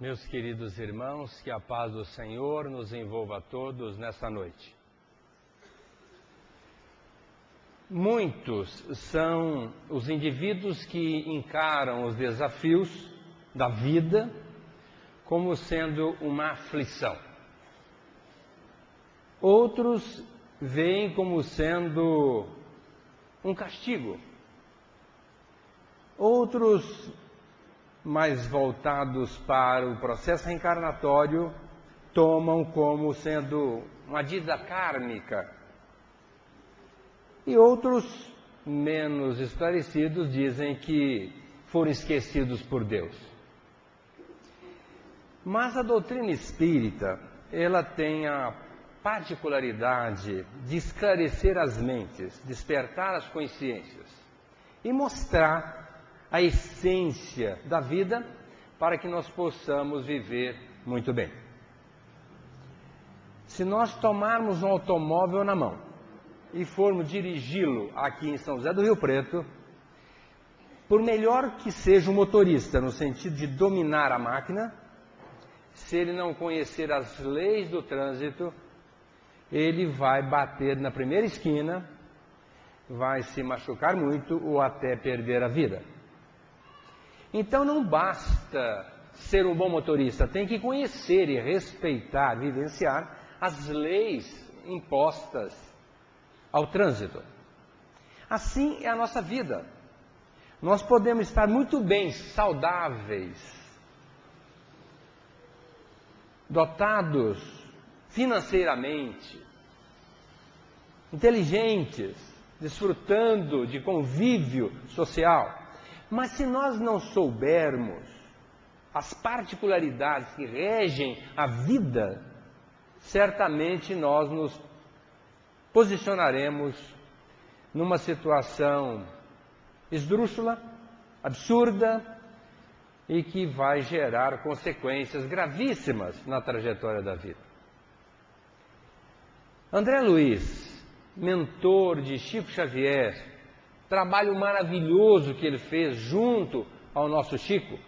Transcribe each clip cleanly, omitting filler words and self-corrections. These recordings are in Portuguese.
Meus queridos irmãos, que a paz do Senhor nos envolva a todos nesta noite. Muitos são os indivíduos que encaram os desafios da vida como sendo uma aflição. Outros veem como sendo um castigo. Outros, mais voltados para o processo reencarnatório, tomam como sendo uma dívida kármica. E outros, menos esclarecidos, dizem que foram esquecidos por Deus. Mas a doutrina espírita, ela tem a particularidade de esclarecer as mentes, despertar as consciências e mostrar a essência da vida para que nós possamos viver muito bem. Se nós tomarmos um automóvel na mão e formos dirigi-lo aqui em São José do Rio Preto, por melhor que seja o motorista no sentido de dominar a máquina, se ele não conhecer as leis do trânsito, ele vai bater na primeira esquina, vai se machucar muito ou até perder a vida. Então não basta ser um bom motorista, tem que conhecer e respeitar, vivenciar as leis impostas ao trânsito. Assim é a nossa vida. Nós podemos estar muito bem, saudáveis, dotados financeiramente, inteligentes, desfrutando de convívio social. Mas se nós não soubermos as particularidades que regem a vida, certamente nós nos posicionaremos numa situação esdrúxula, absurda e que vai gerar consequências gravíssimas na trajetória da vida. André Luiz, mentor de Chico Xavier, trabalho maravilhoso que ele fez junto ao nosso Chico,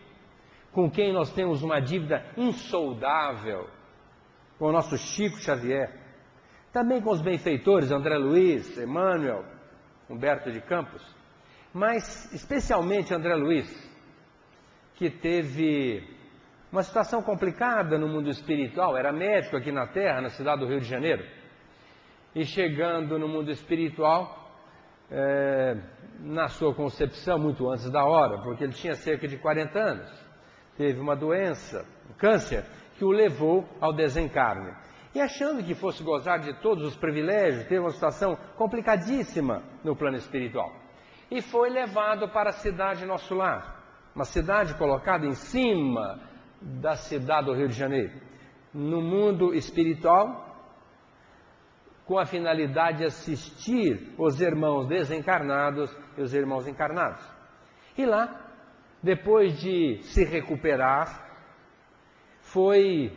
com quem nós temos uma dívida insoldável, com o nosso Chico Xavier, também com os benfeitores André Luiz, Emmanuel, Humberto de Campos, mas especialmente André Luiz, que teve uma situação complicada no mundo espiritual, era médico aqui na Terra, na cidade do Rio de Janeiro, e chegando no mundo espiritual, na sua concepção, muito antes da hora, porque ele tinha cerca de 40 anos, teve uma doença, um câncer, que o levou ao desencarne. E achando que fosse gozar de todos os privilégios, teve uma situação complicadíssima no plano espiritual. E foi levado para a cidade Nosso Lar, uma cidade colocada em cima da cidade do Rio de Janeiro, no mundo espiritual, com a finalidade de assistir os irmãos desencarnados e os irmãos encarnados. E lá, depois de se recuperar, foi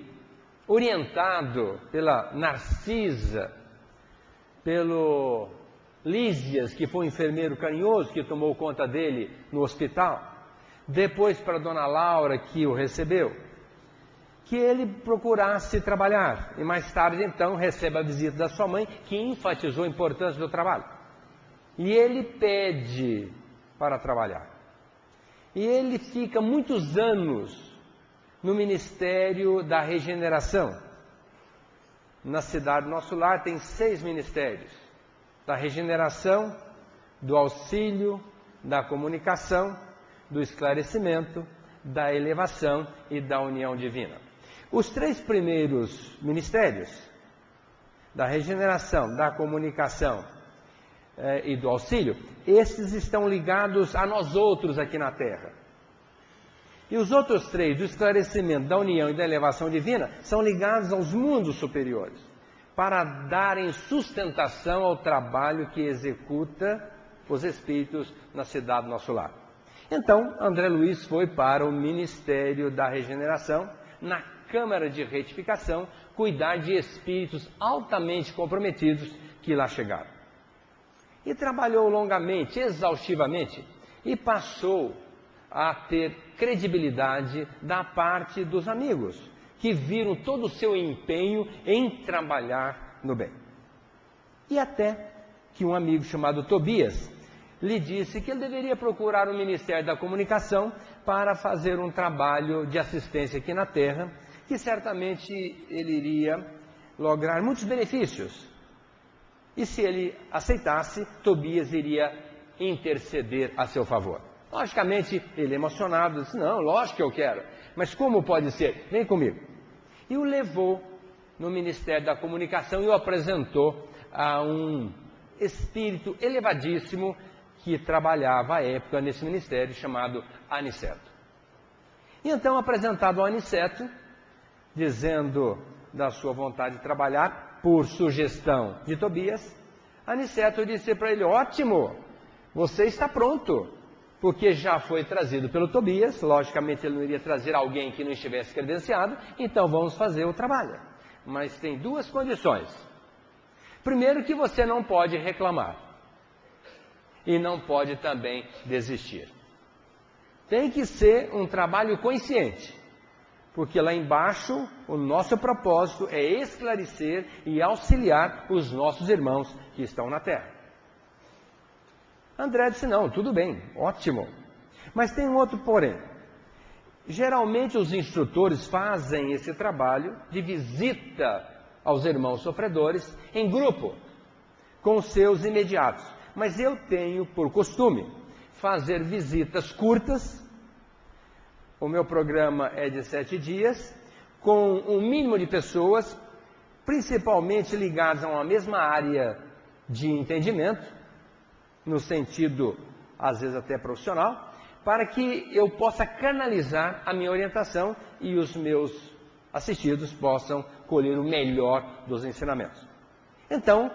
orientado pela Narcisa, pelo Lísias, que foi um enfermeiro carinhoso que tomou conta dele no hospital, depois para a dona Laura, que o recebeu, que ele procurasse trabalhar. E mais tarde, então, recebe a visita da sua mãe, que enfatizou a importância do trabalho. E ele pede para trabalhar. E ele fica muitos anos no Ministério da Regeneração. Na cidade Nosso Lar tem 6 ministérios: da regeneração, do auxílio, da comunicação, do esclarecimento, da elevação e da união divina. Os 3 primeiros ministérios, da regeneração, da comunicação e do auxílio, esses estão ligados a nós outros aqui na Terra. E os outros 3, do esclarecimento, da união e da elevação divina, são ligados aos mundos superiores, para darem sustentação ao trabalho que executa os espíritos na cidade Nosso Lar. Então, André Luiz foi para o Ministério da Regeneração, na Câmara de Retificação, cuidar de espíritos altamente comprometidos que lá chegaram. E trabalhou longamente, exaustivamente, e passou a ter credibilidade da parte dos amigos, que viram todo o seu empenho em trabalhar no bem. E até que um amigo chamado Tobias lhe disse que ele deveria procurar o Ministério da Comunicação para fazer um trabalho de assistência aqui na Terra, que certamente ele iria lograr muitos benefícios. E se ele aceitasse, Tobias iria interceder a seu favor. Logicamente, ele emocionado, disse, não, lógico que eu quero, mas como pode ser? Vem comigo. E o levou no Ministério da Comunicação e o apresentou a um espírito elevadíssimo que trabalhava à época nesse ministério, chamado Aniceto. E então, apresentado ao Aniceto, dizendo da sua vontade de trabalhar, por sugestão de Tobias, Aniceto disse para ele, ótimo, você está pronto, porque já foi trazido pelo Tobias, logicamente ele não iria trazer alguém que não estivesse credenciado, então vamos fazer o trabalho. Mas tem duas condições. Primeiro, que você não pode reclamar, e não pode também desistir. Tem que ser um trabalho consciente, porque lá embaixo o nosso propósito é esclarecer e auxiliar os nossos irmãos que estão na terra. André disse, não, tudo bem, ótimo. Mas tem um outro porém. Geralmente os instrutores fazem esse trabalho de visita aos irmãos sofredores em grupo, com os seus imediatos. Mas eu tenho por costume fazer visitas curtas. O meu programa é de 7 dias, com um mínimo de pessoas, principalmente ligadas a uma mesma área de entendimento, no sentido, às vezes até profissional, para que eu possa canalizar a minha orientação e os meus assistidos possam colher o melhor dos ensinamentos. Então,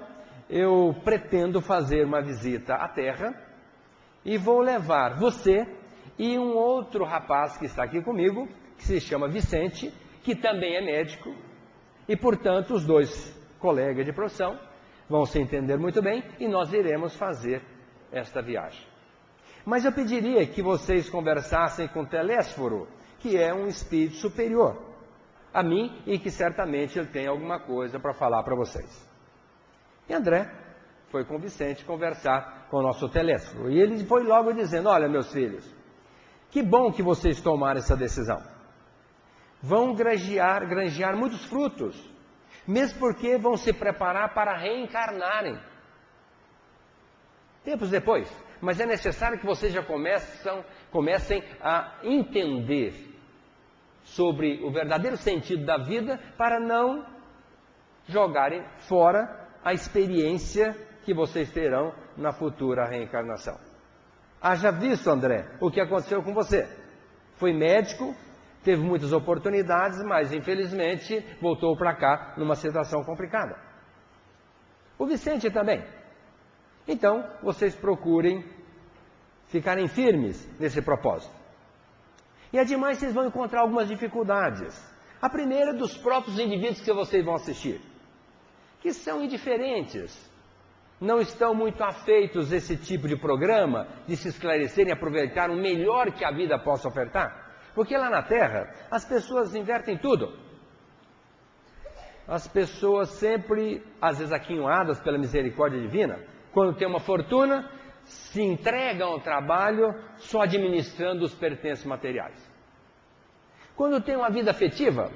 eu pretendo fazer uma visita à Terra e vou levar você e um outro rapaz que está aqui comigo, que se chama Vicente, que também é médico, e portanto os dois colegas de profissão vão se entender muito bem e nós iremos fazer esta viagem. Mas eu pediria que vocês conversassem com Telésforo, que é um espírito superior a mim e que certamente ele tem alguma coisa para falar para vocês. E André foi com Vicente conversar com o nosso Telésforo. E ele foi logo dizendo, olha meus filhos, que bom que vocês tomaram essa decisão. Vão granjear muitos frutos, mesmo porque vão se preparar para reencarnarem tempos depois. Mas é necessário que vocês já comecem a entender sobre o verdadeiro sentido da vida para não jogarem fora a experiência que vocês terão na futura reencarnação. Haja visto, André, o que aconteceu com você. Foi médico, teve muitas oportunidades, mas infelizmente voltou para cá numa situação complicada. O Vicente também. Então, vocês procurem ficarem firmes nesse propósito. E ademais, vocês vão encontrar algumas dificuldades. A primeira é dos próprios indivíduos que vocês vão assistir, que são indiferentes, não estão muito afeitos a esse tipo de programa, de se esclarecerem e aproveitar o melhor que a vida possa ofertar. Porque lá na Terra, as pessoas invertem tudo. As pessoas sempre, às vezes aquinhoadas pela misericórdia divina, quando tem uma fortuna, se entregam ao trabalho só administrando os pertences materiais. Quando tem uma vida afetiva,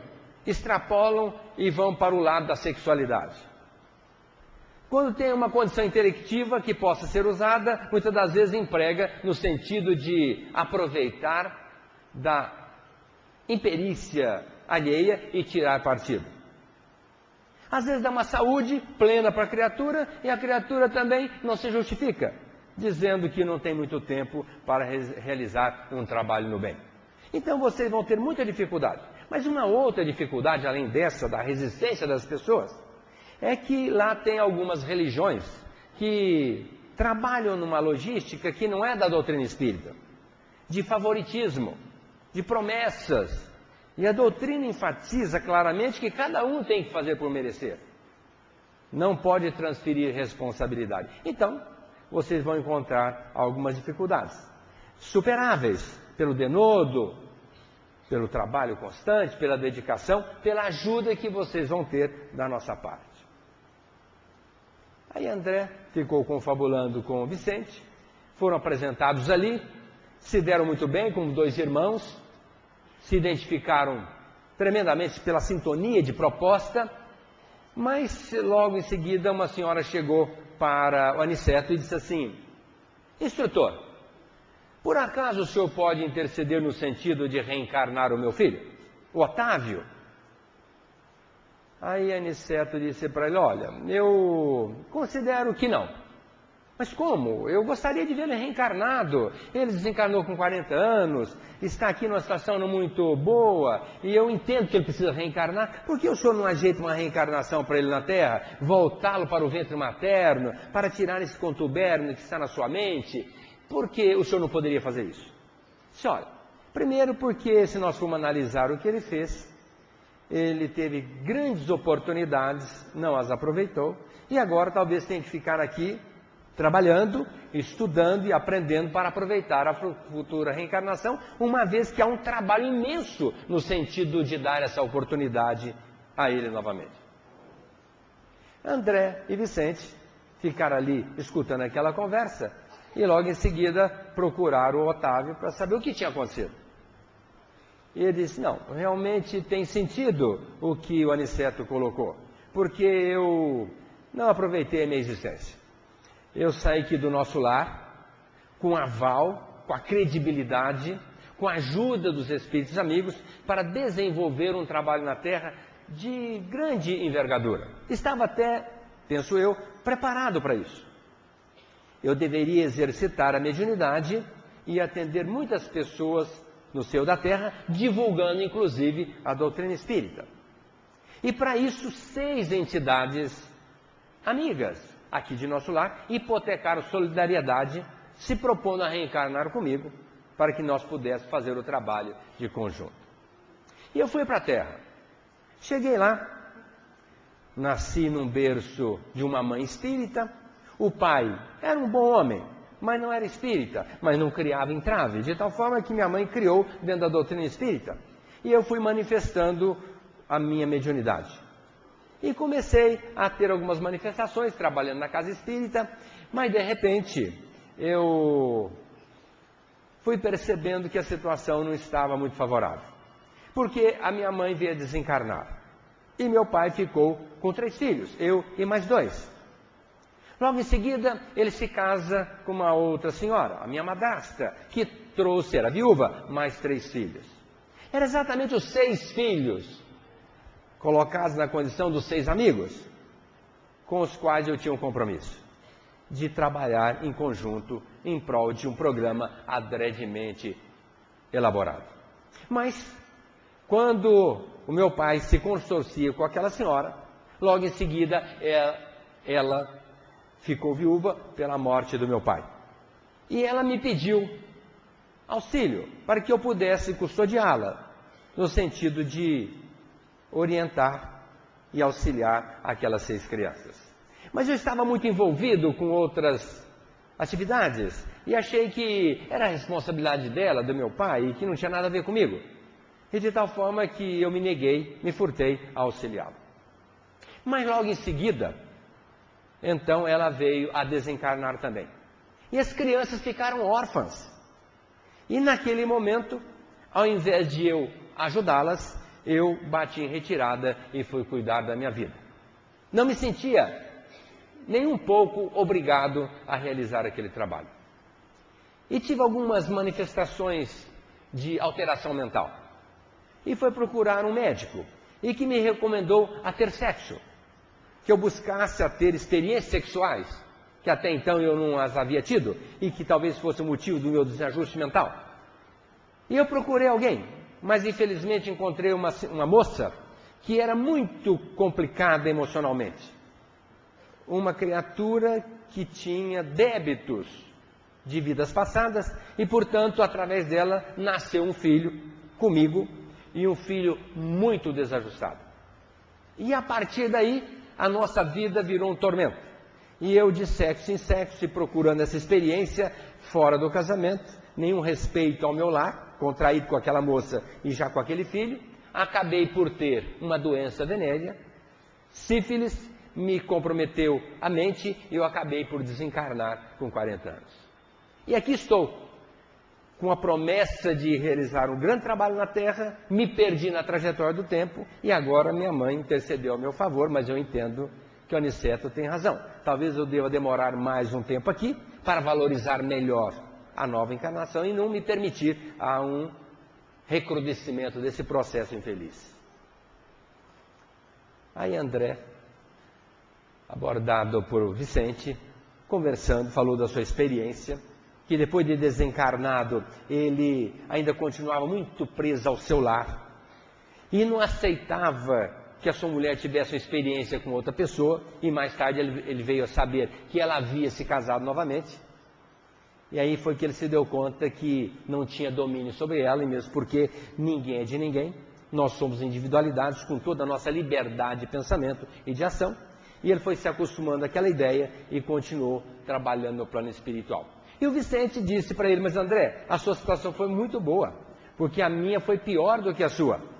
extrapolam e vão para o lado da sexualidade. Quando tem uma condição intelectiva que possa ser usada, muitas das vezes emprega no sentido de aproveitar da imperícia alheia e tirar partido. Às vezes dá uma saúde plena para a criatura e a criatura também não se justifica, dizendo que não tem muito tempo para realizar um trabalho no bem. Então vocês vão ter muita dificuldade. Mas uma outra dificuldade, além dessa, da resistência das pessoas, é que lá tem algumas religiões que trabalham numa logística que não é da doutrina espírita, de favoritismo, de promessas. E a doutrina enfatiza claramente que cada um tem que fazer por merecer. Não pode transferir responsabilidade. Então, vocês vão encontrar algumas dificuldades superáveis pelo denodo, pelo trabalho constante, pela dedicação, pela ajuda que vocês vão ter da nossa parte. Aí André ficou confabulando com o Vicente, foram apresentados ali, se deram muito bem como dois irmãos, se identificaram tremendamente pela sintonia de proposta, mas logo em seguida uma senhora chegou para o Aniceto e disse assim: instrutor, por acaso o senhor pode interceder no sentido de reencarnar o meu filho, o Otávio? Aí Aniceto disse para ele: olha, eu considero que não. Mas como? Eu gostaria de vê-lo reencarnado. Ele desencarnou com 40 anos, está aqui numa situação não muito boa, e eu entendo que ele precisa reencarnar. Por que o senhor não ajeita uma reencarnação para ele na Terra? Voltá-lo para o ventre materno, para tirar esse contubérnio que está na sua mente? Por que o senhor não poderia fazer isso? Disse: olha, primeiro porque se nós formos analisar o que ele fez, ele teve grandes oportunidades, não as aproveitou, e agora talvez tenha que ficar aqui trabalhando, estudando e aprendendo para aproveitar a futura reencarnação, uma vez que há um trabalho imenso no sentido de dar essa oportunidade a ele novamente. André e Vicente ficaram ali escutando aquela conversa e logo em seguida procuraram o Otávio para saber o que tinha acontecido. E ele disse: não, realmente tem sentido o que o Aniceto colocou, porque eu não aproveitei a minha existência. Eu saí aqui do nosso lar, com aval, com a credibilidade, com a ajuda dos espíritos amigos, para desenvolver um trabalho na Terra de grande envergadura. Estava até, penso eu, preparado para isso. Eu deveria exercitar a mediunidade e atender muitas pessoas no seio da Terra, divulgando inclusive a doutrina espírita. E para isso 6 entidades amigas aqui de nosso lar hipotecaram solidariedade, se propondo a reencarnar comigo, para que nós pudéssemos fazer o trabalho de conjunto. E eu fui para a Terra. Cheguei lá, nasci num berço de uma mãe espírita. O pai era um bom homem, mas não era espírita, mas não criava entrave, de tal forma que minha mãe criou dentro da doutrina espírita. E eu fui manifestando a minha mediunidade. E comecei a ter algumas manifestações, trabalhando na casa espírita, mas de repente eu fui percebendo que a situação não estava muito favorável. Porque a minha mãe veio desencarnar. E meu pai ficou com 3 filhos, eu e mais 2. Logo em seguida, ele se casa com uma outra senhora, a minha madrasta, que trouxe, era viúva, mais 3 filhos. Eram exatamente os 6 filhos, colocados na condição dos 6 amigos, com os quais eu tinha um compromisso, de trabalhar em conjunto, em prol de um programa adredemente elaborado. Mas, quando o meu pai se consorcia com aquela senhora, logo em seguida, ela ficou viúva pela morte do meu pai. E ela me pediu auxílio para que eu pudesse custodiá-la, no sentido de orientar e auxiliar aquelas 6 crianças. Mas eu estava muito envolvido com outras atividades e achei que era a responsabilidade dela, do meu pai, e que não tinha nada a ver comigo. E de tal forma que eu me neguei, me furtei a auxiliá-la. Mas logo em seguida, então ela veio a desencarnar também. E as crianças ficaram órfãs. E naquele momento, ao invés de eu ajudá-las, eu bati em retirada e fui cuidar da minha vida. Não me sentia nem um pouco obrigado a realizar aquele trabalho. E tive algumas manifestações de alteração mental. E fui procurar um médico, e que me recomendou a ter sexo. Que eu buscasse a ter experiências sexuais, que até então eu não as havia tido, e que talvez fosse o motivo do meu desajuste mental. E eu procurei alguém, mas infelizmente encontrei uma moça que era muito complicada emocionalmente. Uma criatura que tinha débitos de vidas passadas e, portanto, através dela nasceu um filho comigo e um filho muito desajustado. E a partir daí, a nossa vida virou um tormento. E eu de sexo em sexo e procurando essa experiência fora do casamento, nenhum respeito ao meu lar, contraído com aquela moça e já com aquele filho, acabei por ter uma doença venérea, sífilis, me comprometeu a mente e eu acabei por desencarnar com 40 anos. E aqui estou, com a promessa de realizar um grande trabalho na Terra, me perdi na trajetória do tempo e agora minha mãe intercedeu a meu favor, mas eu entendo que o Aniceto tem razão. Talvez eu deva demorar mais um tempo aqui para valorizar melhor a nova encarnação e não me permitir a um recrudescimento desse processo infeliz. Aí André, abordado por Vicente, conversando, falou da sua experiência, que depois de desencarnado, ele ainda continuava muito preso ao seu lar e não aceitava que a sua mulher tivesse uma experiência com outra pessoa, e mais tarde ele veio a saber que ela havia se casado novamente, e aí foi que ele se deu conta que não tinha domínio sobre ela, e mesmo porque ninguém é de ninguém, nós somos individualidades com toda a nossa liberdade de pensamento e de ação, e ele foi se acostumando àquela ideia e continuou trabalhando no plano espiritual. E o Vicente disse para ele: mas André, a sua situação foi muito boa, porque a minha foi pior do que a sua.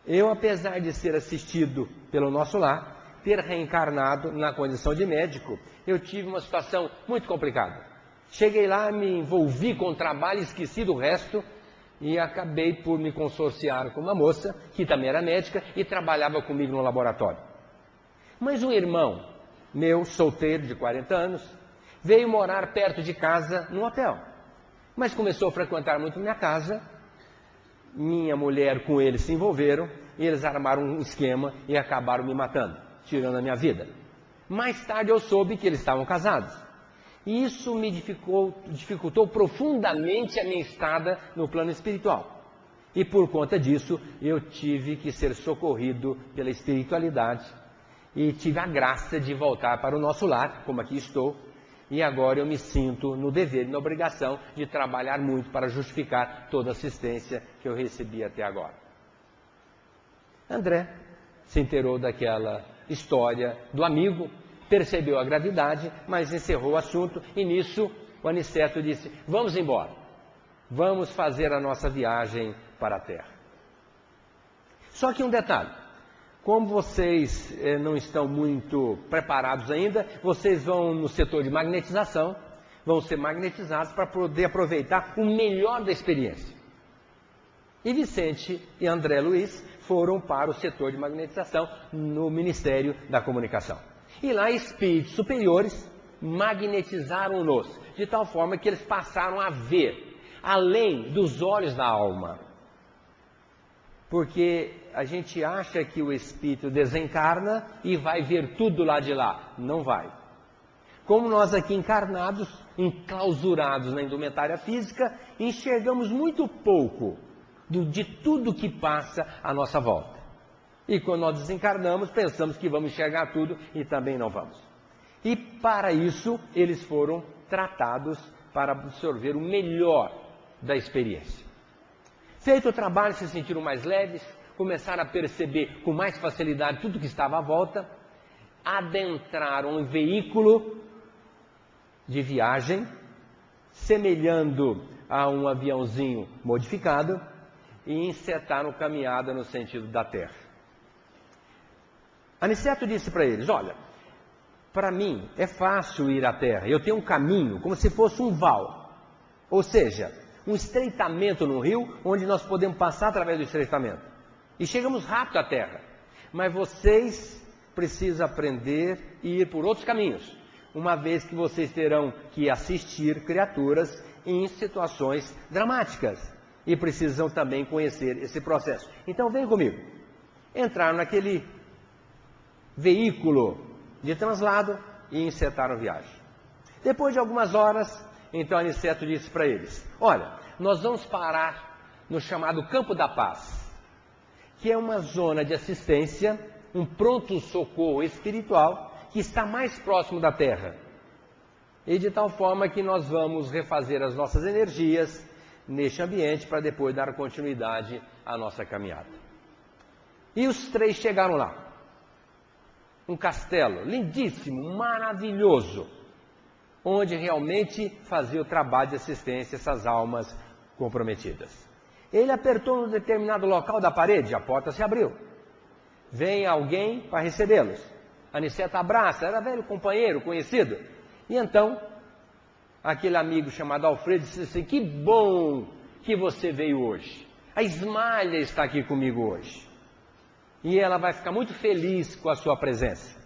Eu, apesar de ser assistido pelo nosso lar, ter reencarnado na condição de médico, eu tive uma situação muito complicada. Cheguei lá, me envolvi com o trabalho, esqueci do resto e acabei por me consorciar com uma moça que também era médica e trabalhava comigo no laboratório. Mas um irmão meu, solteiro de 40 anos, veio morar perto de casa num hotel, mas começou a frequentar muito minha casa. Minha mulher com ele se envolveram, e eles armaram um esquema e acabaram me matando, tirando a minha vida. Mais tarde eu soube que eles estavam casados. E isso me dificultou profundamente a minha estada no plano espiritual. E por conta disso, eu tive que ser socorrido pela espiritualidade. E tive a graça de voltar para o nosso lar, como aqui estou. E agora eu me sinto no dever e na obrigação de trabalhar muito para justificar toda a assistência que eu recebi até agora. André se inteirou daquela história do amigo, percebeu a gravidade, mas encerrou o assunto e nisso o Aniceto disse: vamos embora, vamos fazer a nossa viagem para a Terra. Só que um detalhe: como vocês não estão muito preparados ainda, vocês vão no setor de magnetização, vão ser magnetizados para poder aproveitar o melhor da experiência. E Vicente e André Luiz foram para o setor de magnetização no Ministério da Comunicação. E lá espíritos superiores magnetizaram-nos, de tal forma que eles passaram a ver além dos olhos da alma. Porque a gente acha que o espírito desencarna e vai ver tudo lá de lá. Não vai. Como nós aqui encarnados, enclausurados na indumentária física, enxergamos muito pouco de tudo que passa à nossa volta. E quando nós desencarnamos, pensamos que vamos enxergar tudo e também não vamos. E para isso, eles foram tratados para absorver o melhor da experiência. Feito o trabalho, se sentiram mais leves, começaram a perceber com mais facilidade tudo que estava à volta, adentraram um veículo de viagem, semelhando a um aviãozinho modificado, e encetaram caminhada no sentido da Terra. Aniceto disse para eles: olha, para mim é fácil ir à Terra, eu tenho um caminho como se fosse um val, ou seja, um estreitamento no rio, onde nós podemos passar através do estreitamento. E chegamos rápido à Terra. Mas vocês precisam aprender e ir por outros caminhos, uma vez que vocês terão que assistir criaturas em situações dramáticas. E precisam também conhecer esse processo. Então vem comigo. Entraram naquele veículo de translado e encetaram a viagem. Depois de algumas horas, então Aniceto disse para eles: olha, nós vamos parar no chamado Campo da Paz, que é uma zona de assistência, um pronto-socorro espiritual que está mais próximo da Terra. E de tal forma que nós vamos refazer as nossas energias neste ambiente para depois dar continuidade à nossa caminhada. E os três chegaram lá. Um castelo lindíssimo, maravilhoso, onde realmente fazia o trabalho de assistência a essas almas comprometidas. Ele apertou num determinado local da parede, a porta se abriu. Vem alguém para recebê-los. Aniceto abraça, era velho companheiro, conhecido. E então, aquele amigo chamado Alfredo disse assim: que bom que você veio hoje. A Ismália está aqui comigo hoje. E ela vai ficar muito feliz com a sua presença.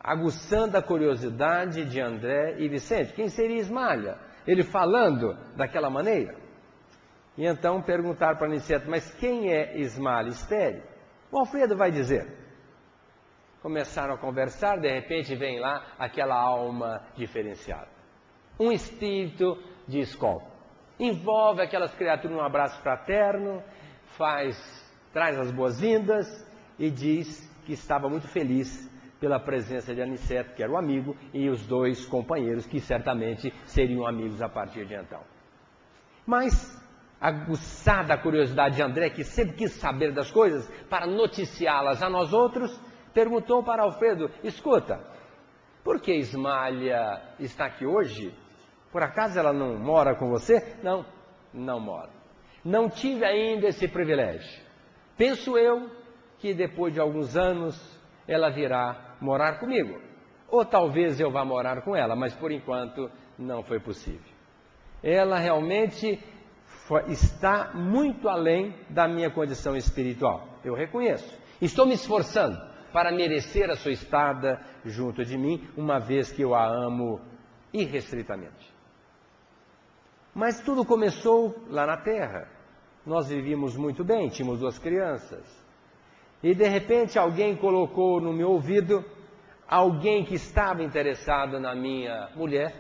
Aguçando a curiosidade de André e Vicente. Quem seria Ismália? Ele falando daquela maneira. E então perguntaram para Aniceto: mas quem é Ismália? Espere. O Alfredo vai dizer. Começaram a conversar, de repente vem lá aquela alma diferenciada. Um espírito de escola. Envolve aquelas criaturas num abraço fraterno, traz as boas-vindas e diz que estava muito feliz pela presença de Aniceto, que era o amigo, e os dois companheiros, que certamente seriam amigos a partir de então. Mas, aguçada a curiosidade de André, que sempre quis saber das coisas, para noticiá-las a nós outros, perguntou para Alfredo: escuta, por que Ismália está aqui hoje? Por acaso ela não mora com você? Não, não mora. Não tive ainda esse privilégio. Penso eu que depois de alguns anos ela virá morar comigo. Ou talvez eu vá morar com ela, mas por enquanto não foi possível. Ela realmente está muito além da minha condição espiritual. Eu reconheço. Estou me esforçando para merecer a sua estada junto de mim, uma vez que eu a amo irrestritamente. Mas tudo começou lá na terra. Nós vivíamos muito bem, tínhamos 2 crianças. E de repente alguém colocou no meu ouvido, alguém que estava interessado na minha mulher,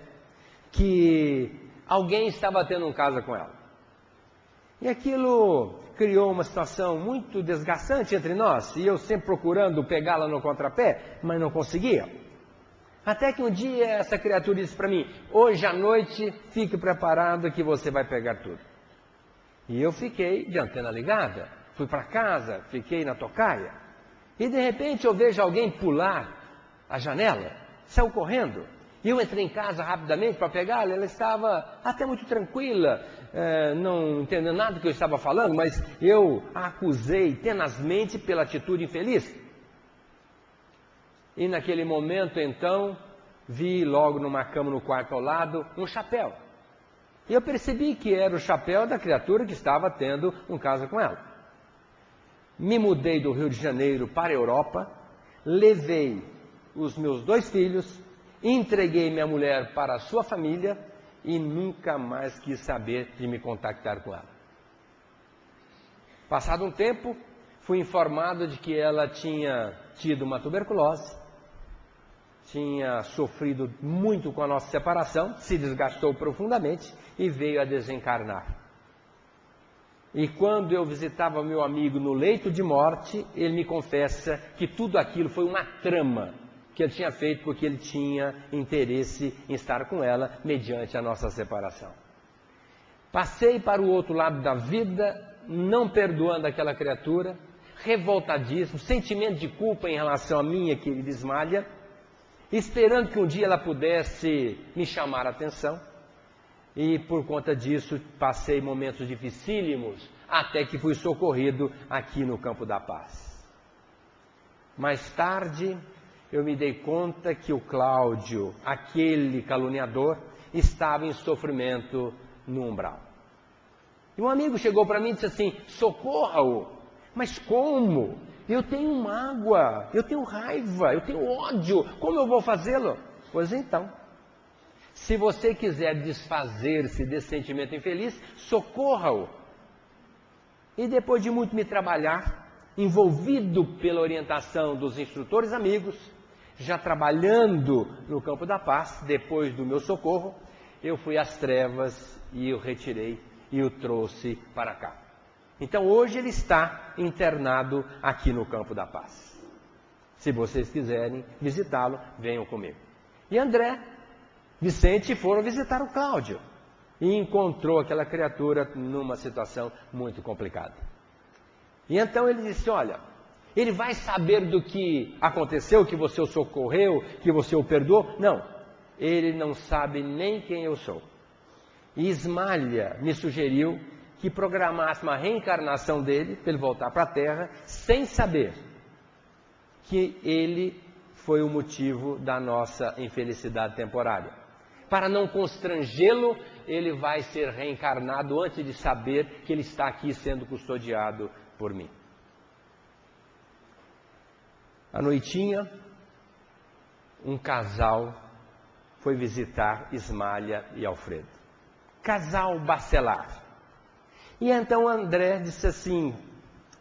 que alguém estava tendo um caso com ela. E aquilo criou uma situação muito desgastante entre nós, e eu sempre procurando pegá-la no contrapé, mas não conseguia. Até que um dia essa criatura disse para mim: hoje à noite fique preparado que você vai pegar tudo. E eu fiquei de antena ligada, fui para casa, fiquei na tocaia, e de repente eu vejo alguém pular a janela, saiu correndo. E eu entrei em casa rapidamente para pegá-la. Ela estava até muito tranquila, não entendendo nada do que eu estava falando, mas eu a acusei tenazmente pela atitude infeliz. E naquele momento, então, vi logo numa cama no quarto ao lado um chapéu. E eu percebi que era o chapéu da criatura que estava tendo um caso com ela. Me mudei do Rio de Janeiro para a Europa, levei os meus 2 filhos, entreguei minha mulher para a sua família e nunca mais quis saber de me contactar com ela. Passado um tempo, fui informado de que ela tinha tido uma tuberculose, tinha sofrido muito com a nossa separação, se desgastou profundamente e veio a desencarnar. E quando eu visitava meu amigo no leito de morte, ele me confessa que tudo aquilo foi uma trama que ele tinha feito porque ele tinha interesse em estar com ela mediante a nossa separação. Passei para o outro lado da vida, não perdoando aquela criatura, revoltadíssimo, sentimento de culpa em relação a minha querida Ismália, esperando que um dia ela pudesse me chamar a atenção, e por conta disso passei momentos dificílimos, até que fui socorrido aqui no Campo da Paz. Mais tarde, eu me dei conta que o Cláudio, aquele caluniador, estava em sofrimento no umbral. E um amigo chegou para mim e disse assim: socorra-o. Mas como? Eu tenho mágoa, eu tenho raiva, eu tenho ódio, como eu vou fazê-lo? Pois então, se você quiser desfazer-se desse sentimento infeliz, socorra-o. E depois de muito me trabalhar, envolvido pela orientação dos instrutores amigos, já trabalhando no Campo da Paz, depois do meu socorro, eu fui às trevas e o retirei e o trouxe para cá. Então hoje ele está internado aqui no Campo da Paz. Se vocês quiserem visitá-lo, venham comigo. E André, Vicente foram visitar o Cláudio e encontrou aquela criatura numa situação muito complicada. E então ele disse: olha, ele vai saber do que aconteceu, que você o socorreu, que você o perdoou? Não, ele não sabe nem quem eu sou. E Ismalha me sugeriu que programasse uma reencarnação dele, para ele voltar para a Terra, sem saber que ele foi o motivo da nossa infelicidade temporária. Para não constrangê-lo, ele vai ser reencarnado antes de saber que ele está aqui sendo custodiado por mim. À noitinha, um casal foi visitar Ismalha e Alfredo. Casal Bacelar. E então André disse assim,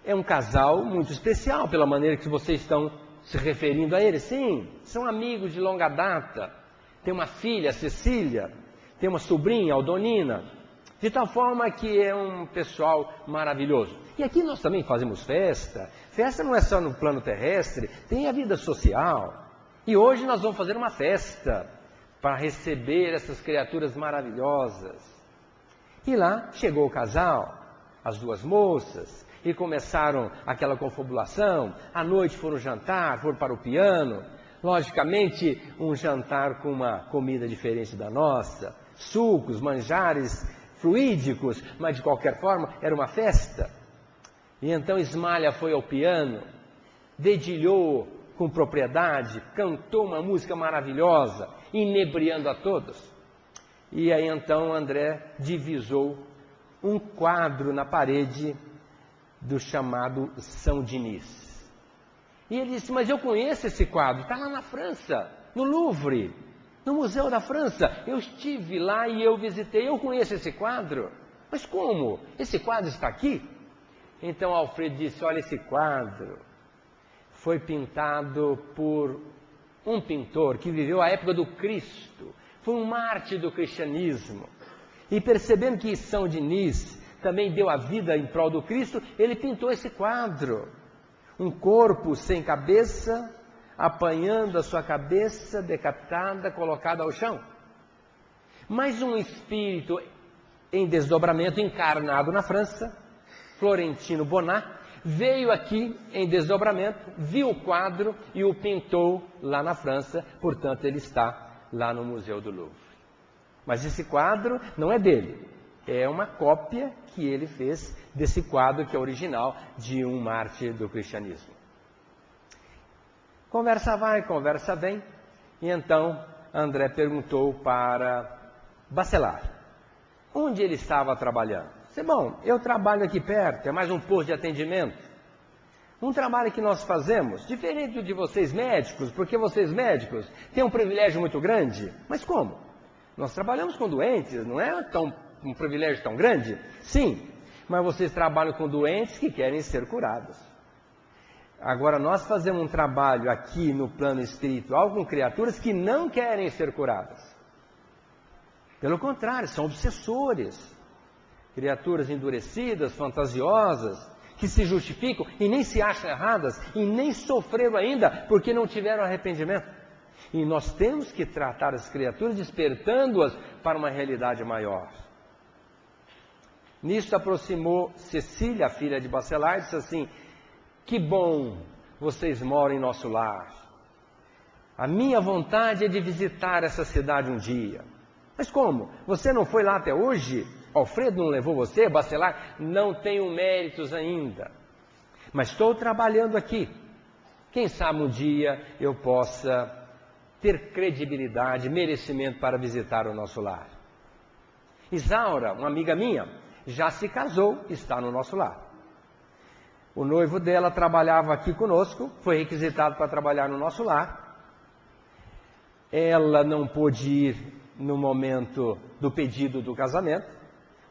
é um casal muito especial pela maneira que vocês estão se referindo a ele. Sim, são amigos de longa data. Tem uma filha, Cecília, tem uma sobrinha, Aldonina, de tal forma que é um pessoal maravilhoso. E aqui nós também fazemos festa. Festa não é só no plano terrestre, tem a vida social. E hoje nós vamos fazer uma festa para receber essas criaturas maravilhosas. E lá chegou o casal, as duas moças, e começaram aquela confabulação. À noite foram jantar, foram para o piano. Logicamente, um jantar com uma comida diferente da nossa, sucos, manjares fluídicos, mas de qualquer forma era uma festa. E então Ismalha foi ao piano, dedilhou com propriedade, cantou uma música maravilhosa, inebriando a todos. E aí então André divisou um quadro na parede do chamado São Diniz. E ele disse, mas eu conheço esse quadro, está lá na França, no Louvre, no Museu da França. Eu estive lá e eu visitei, eu conheço esse quadro. Mas como? Esse quadro está aqui? Então Alfredo disse, olha, esse quadro foi pintado por um pintor que viveu a época do Cristo. Foi um mártir do cristianismo. E percebendo que São Diniz também deu a vida em prol do Cristo, ele pintou esse quadro. Um corpo sem cabeça, apanhando a sua cabeça decapitada, colocada ao chão. Mas um espírito em desdobramento, encarnado na França, Florentino Bonnat, veio aqui em desdobramento, viu o quadro e o pintou lá na França, portanto ele está lá no Museu do Louvre. Mas esse quadro não é dele, é uma cópia que ele fez desse quadro que é original de um mártir do cristianismo. Conversa vai, conversa vem, e então André perguntou para Bacelar, onde ele estava trabalhando. Disse, bom, eu trabalho aqui perto, é mais um posto de atendimento. Um trabalho que nós fazemos, diferente do de vocês médicos, porque vocês médicos têm um privilégio muito grande. Mas como? Nós trabalhamos com doentes, não é um privilégio tão grande? Sim, mas vocês trabalham com doentes que querem ser curados. Agora, nós fazemos um trabalho aqui no plano espiritual com criaturas que não querem ser curadas. Pelo contrário, são obsessores. Criaturas endurecidas, fantasiosas, que se justificam e nem se acham erradas e nem sofreram ainda porque não tiveram arrependimento. E nós temos que tratar as criaturas despertando-as para uma realidade maior. Nisso aproximou Cecília, a filha de Bacelar, e disse assim, que bom vocês moram em nosso lar. A minha vontade é de visitar essa cidade um dia. Mas como? Você não foi lá até hoje? Alfredo não levou você? Bacelar? Não tenho méritos ainda. Mas estou trabalhando aqui. Quem sabe um dia eu possa ter credibilidade, merecimento para visitar o nosso lar. Isaura, uma amiga minha, já se casou, está no nosso lar. O noivo dela trabalhava aqui conosco, foi requisitado para trabalhar no nosso lar. Ela não pôde ir no momento do pedido do casamento,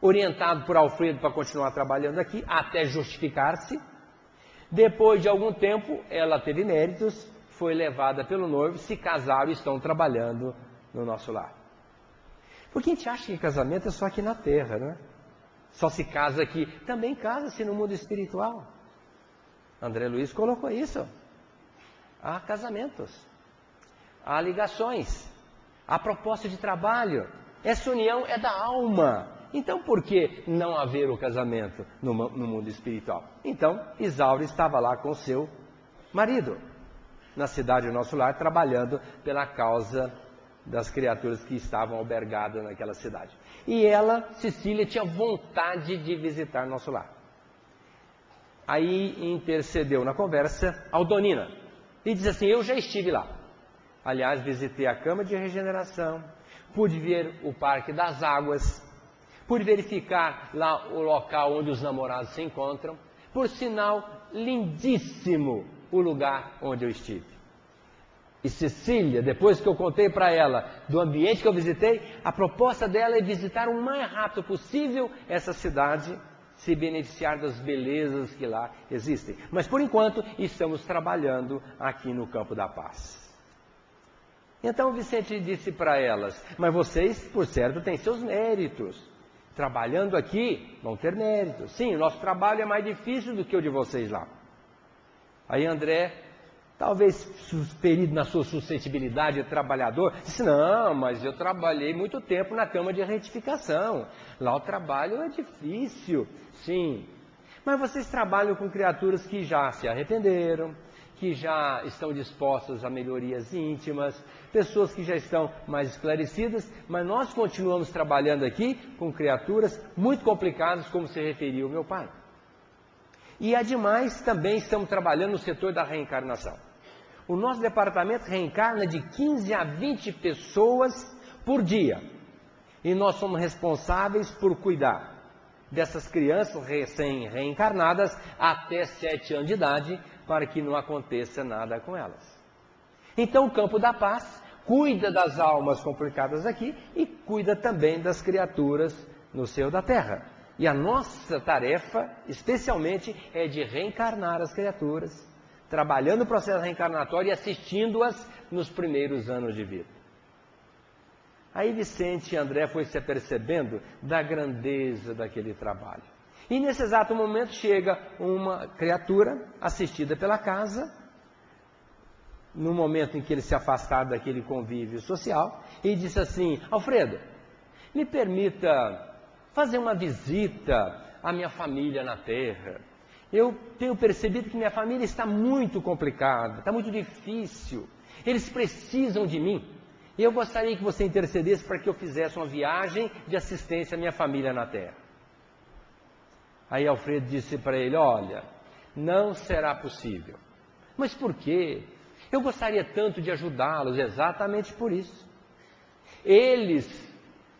orientado por Alfredo para continuar trabalhando aqui, até justificar-se. Depois de algum tempo, ela teve méritos, foi levada pelo noivo, se casaram e estão trabalhando no nosso lar. Porque a gente acha que casamento é só aqui na Terra, né? Só se casa aqui. Também casa-se no mundo espiritual. André Luiz colocou isso. Há casamentos, há ligações, há proposta de trabalho. Essa união é da alma. Então, por que não haver o casamento no mundo espiritual? Então, Isaura estava lá com seu marido, na cidade do nosso lar, trabalhando pela causa das criaturas que estavam albergadas naquela cidade. E ela, Cecília, tinha vontade de visitar nosso lar. Aí intercedeu na conversa Aldonina e disse assim: eu já estive lá. Aliás, visitei a cama de regeneração, pude ver o Parque das Águas, pude verificar lá o local onde os namorados se encontram. Por sinal, lindíssimo o lugar onde eu estive. E Cecília, depois que eu contei para ela do ambiente que eu visitei, a proposta dela é visitar o mais rápido possível essa cidade, se beneficiar das belezas que lá existem. Mas, por enquanto, estamos trabalhando aqui no Campo da Paz. Então Vicente disse para elas: mas vocês, por certo, têm seus méritos. Trabalhando aqui, vão ter méritos. Sim, o nosso trabalho é mais difícil do que o de vocês lá. Aí André, talvez ferido na sua suscetibilidade de trabalhador, disse: não, mas eu trabalhei muito tempo na cama de retificação. Lá o trabalho é difícil. Sim, mas vocês trabalham com criaturas que já se arrependeram, que já estão dispostas a melhorias íntimas, pessoas que já estão mais esclarecidas, mas nós continuamos trabalhando aqui com criaturas muito complicadas, como se referiu o meu pai. E ademais, também estamos trabalhando no setor da reencarnação. O nosso departamento reencarna de 15 a 20 pessoas por dia. E nós somos responsáveis por cuidar dessas crianças recém-reencarnadas até 7 anos de idade, para que não aconteça nada com elas. Então o Campo da Paz cuida das almas complicadas aqui e cuida também das criaturas no seio da terra. E a nossa tarefa, especialmente, é de reencarnar as criaturas, trabalhando o processo reencarnatório e assistindo-as nos primeiros anos de vida. Aí Vicente e André foi se apercebendo da grandeza daquele trabalho. E nesse exato momento chega uma criatura assistida pela casa, no momento em que eles se afastaram daquele convívio social, e disse assim: Alfredo, me permita fazer uma visita à minha família na Terra. Eu tenho percebido que minha família está muito complicada, está muito difícil. Eles precisam de mim. E eu gostaria que você intercedesse para que eu fizesse uma viagem de assistência à minha família na Terra. Aí Alfredo disse para ele: olha, não será possível. Mas por quê? Eu gostaria tanto de ajudá-los. Exatamente por isso. Eles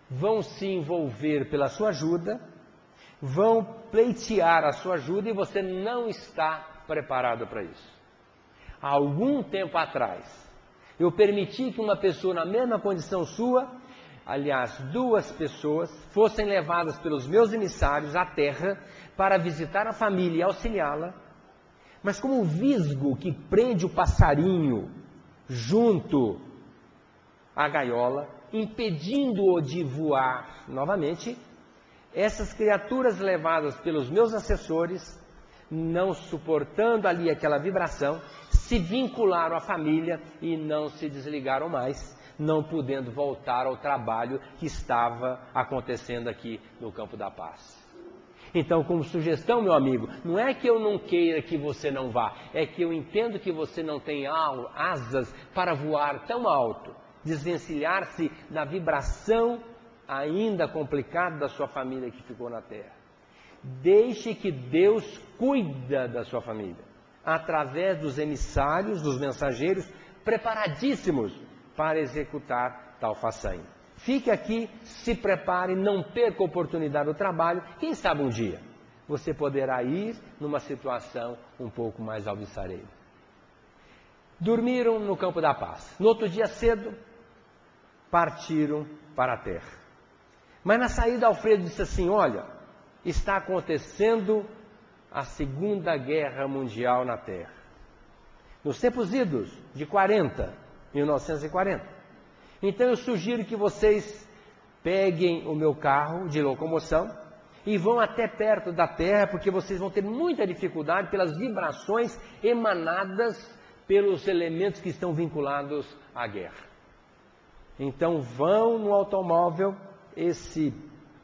vão se envolver pela sua ajuda, vão pleitear a sua ajuda e você não está preparado para isso. Há algum tempo atrás, eu permiti que uma pessoa na mesma condição sua, aliás, 2 pessoas, fossem levadas pelos meus emissários à terra para visitar a família e auxiliá-la, mas como o visgo que prende o passarinho junto à gaiola, impedindo-o de voar novamente, essas criaturas levadas pelos meus assessores, não suportando ali aquela vibração, se vincularam à família e não se desligaram mais, não podendo voltar ao trabalho que estava acontecendo aqui no Campo da Paz. Então, como sugestão, meu amigo, não é que eu não queira que você não vá, é que eu entendo que você não tem asas para voar tão alto, desvencilhar-se da vibração ainda complicada da sua família que ficou na Terra. Deixe que Deus cuida da sua família, através dos emissários, dos mensageiros, preparadíssimos para executar tal façanha. Fique aqui, se prepare, não perca a oportunidade do trabalho. Quem sabe um dia você poderá ir numa situação um pouco mais alvissareira. Dormiram no Campo da Paz. No outro dia cedo, partiram para a terra. Mas na saída, Alfredo disse assim: olha, está acontecendo a Segunda Guerra Mundial na Terra. Nos tempos idos, de 1940. Então eu sugiro que vocês peguem o meu carro de locomoção e vão até perto da Terra, porque vocês vão ter muita dificuldade pelas vibrações emanadas pelos elementos que estão vinculados à guerra. Então vão no automóvel, esse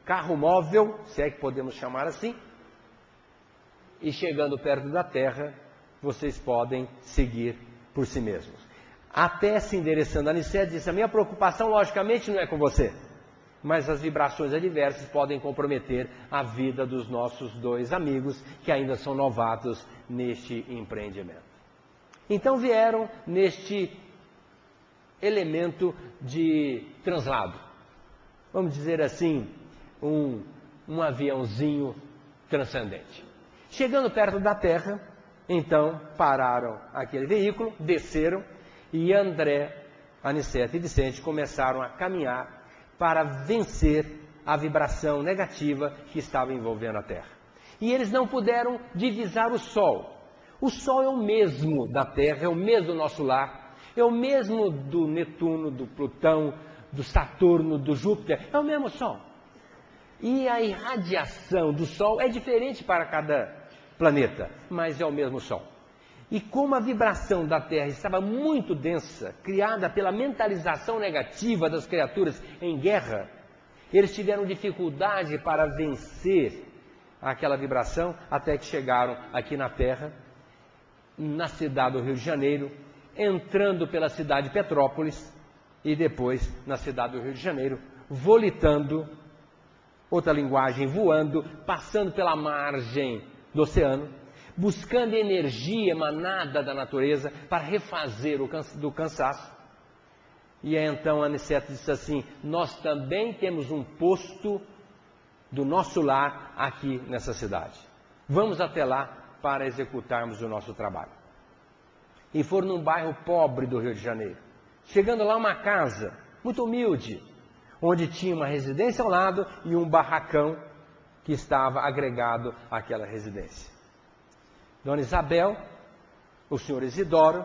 carro móvel, se é que podemos chamar assim, e chegando perto da Terra, vocês podem seguir por si mesmos. até se endereçando a Aniceto, disse: a minha preocupação, logicamente, não é com você, mas as vibrações adversas podem comprometer a vida dos nossos dois amigos, que ainda são novatos neste empreendimento. Então vieram neste elemento de translado, vamos dizer assim, um aviãozinho transcendente. Chegando perto da Terra, então pararam aquele veículo, desceram, e André, Aniceto e Vicente começaram a caminhar para vencer a vibração negativa que estava envolvendo a Terra. E eles não puderam divisar o Sol. O Sol é o mesmo da Terra, é o mesmo do nosso lar, é o mesmo do Netuno, do Plutão, do Saturno, do Júpiter, é o mesmo Sol. E a irradiação do Sol é diferente para cada planeta, mas é o mesmo Sol. E como a vibração da Terra estava muito densa, criada pela mentalização negativa das criaturas em guerra, eles tiveram dificuldade para vencer aquela vibração, até que chegaram aqui na Terra, na cidade do Rio de Janeiro, entrando pela cidade de Petrópolis, e depois na cidade do Rio de Janeiro, volitando, outra linguagem, voando, passando pela margem do oceano, buscando energia emanada da natureza para refazer do cansaço. E aí, então Aniceto disse assim: nós também temos um posto do nosso lar aqui nessa cidade. Vamos até lá para executarmos o nosso trabalho. E foram num bairro pobre do Rio de Janeiro. Chegando lá, uma casa muito humilde, onde tinha uma residência ao lado e um barracão que estava agregado àquela residência. Dona Isabel, o senhor Isidoro,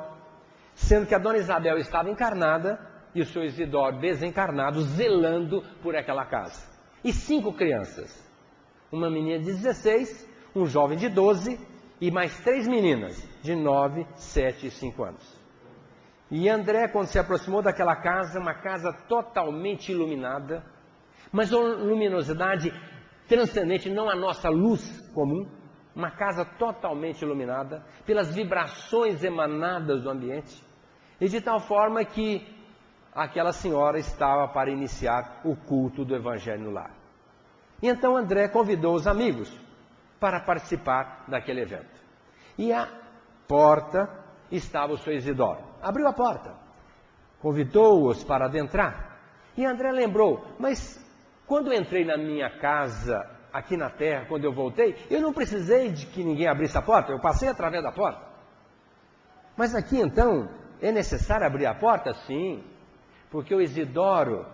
sendo que a Dona Isabel estava encarnada e o senhor Isidoro desencarnado, zelando por aquela casa. E 5 crianças, uma menina de 16, um jovem de 12 e mais 3 meninas de 9, 7 e 5 anos. E André, quando se aproximou daquela casa, uma casa totalmente iluminada, mas uma luminosidade transcendente, não a nossa luz comum, uma casa totalmente iluminada pelas vibrações emanadas do ambiente, e de tal forma que aquela senhora estava para iniciar o culto do Evangelho no lar. E então André convidou os amigos para participar daquele evento. E à porta estava o senhor Isidoro. Abriu a porta, convidou-os para adentrar. E André lembrou: mas quando eu entrei na minha casa aqui na Terra, quando eu voltei, eu não precisei de que ninguém abrisse a porta, eu passei através da porta. Mas aqui então, é necessário abrir a porta? Sim, porque o Isidoro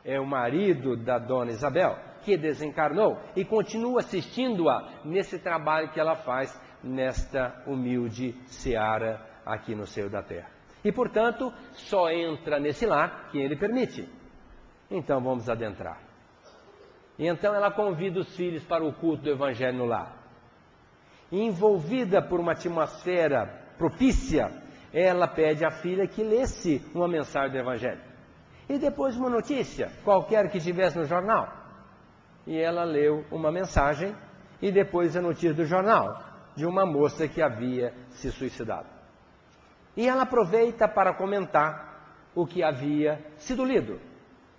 é o marido da Dona Isabel, que desencarnou e continua assistindo-a nesse trabalho que ela faz nesta humilde seara aqui no seio da Terra. E portanto, só entra nesse lar quem ele permite. Então vamos adentrar. E então ela convida os filhos para o culto do Evangelho no lar. E envolvida por uma atmosfera propícia, ela pede à filha que lesse uma mensagem do Evangelho. E depois uma notícia, qualquer que tivesse no jornal. E ela leu uma mensagem e depois a notícia do jornal, de uma moça que havia se suicidado. E ela aproveita para comentar o que havia sido lido.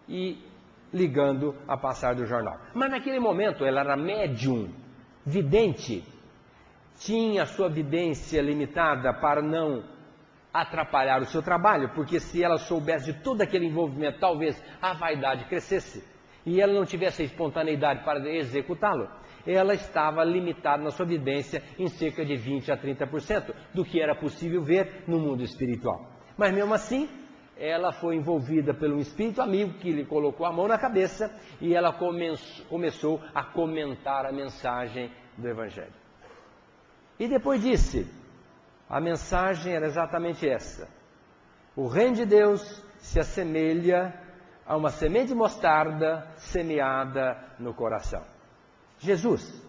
E ligando a passagem do jornal. Mas naquele momento ela era médium, vidente, tinha sua vidência limitada para não atrapalhar o seu trabalho, porque se ela soubesse de todo aquele envolvimento, talvez a vaidade crescesse e ela não tivesse a espontaneidade para executá-lo. Ela estava limitada na sua vidência em cerca de 20 a 30% do que era possível ver no mundo espiritual. Mas mesmo assim, ela foi envolvida por um espírito amigo que lhe colocou a mão na cabeça e ela começou a comentar a mensagem do Evangelho. E depois disse, a mensagem era exatamente essa: o reino de Deus se assemelha a uma semente de mostarda semeada no coração. Jesus.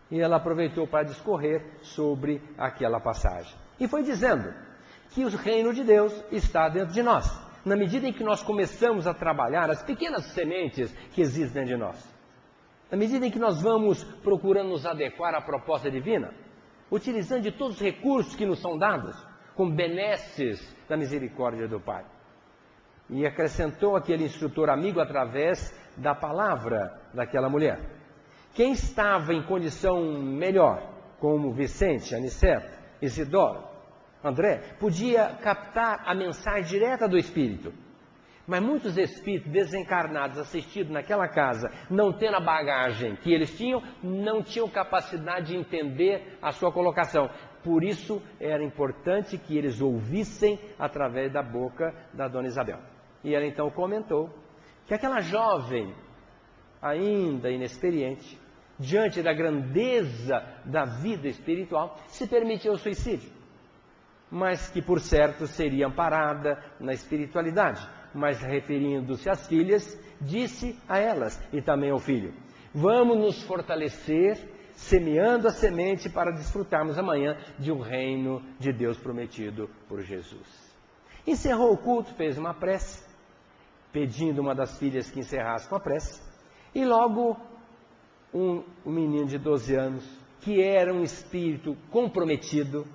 E ela aproveitou para discorrer sobre aquela passagem. E foi dizendo que o reino de Deus está dentro de nós, na medida em que nós começamos a trabalhar as pequenas sementes que existem dentro de nós. Na medida em que nós vamos procurando nos adequar à proposta divina, utilizando de todos os recursos que nos são dados, com benesses da misericórdia do Pai. E acrescentou aquele instrutor amigo através da palavra daquela mulher. Quem estava em condição melhor, como Vicente, Aniceto, Isidoro, André, podia captar a mensagem direta do Espírito. Mas muitos espíritos desencarnados assistidos naquela casa, não tendo a bagagem que eles tinham, não tinham capacidade de entender a sua colocação. Por isso era importante que eles ouvissem através da boca da dona Isabel. E ela então comentou que aquela jovem, ainda inexperiente, diante da grandeza da vida espiritual, se permitiu o suicídio. Mas que por certo seria amparada na espiritualidade. Mas referindo-se às filhas, disse a elas e também ao filho: vamos nos fortalecer, semeando a semente para desfrutarmos amanhã de um reino de Deus prometido por Jesus. Encerrou o culto, fez uma prece, pedindo uma das filhas que encerrasse com a prece, e logo um menino de 12 anos, que era um espírito comprometido,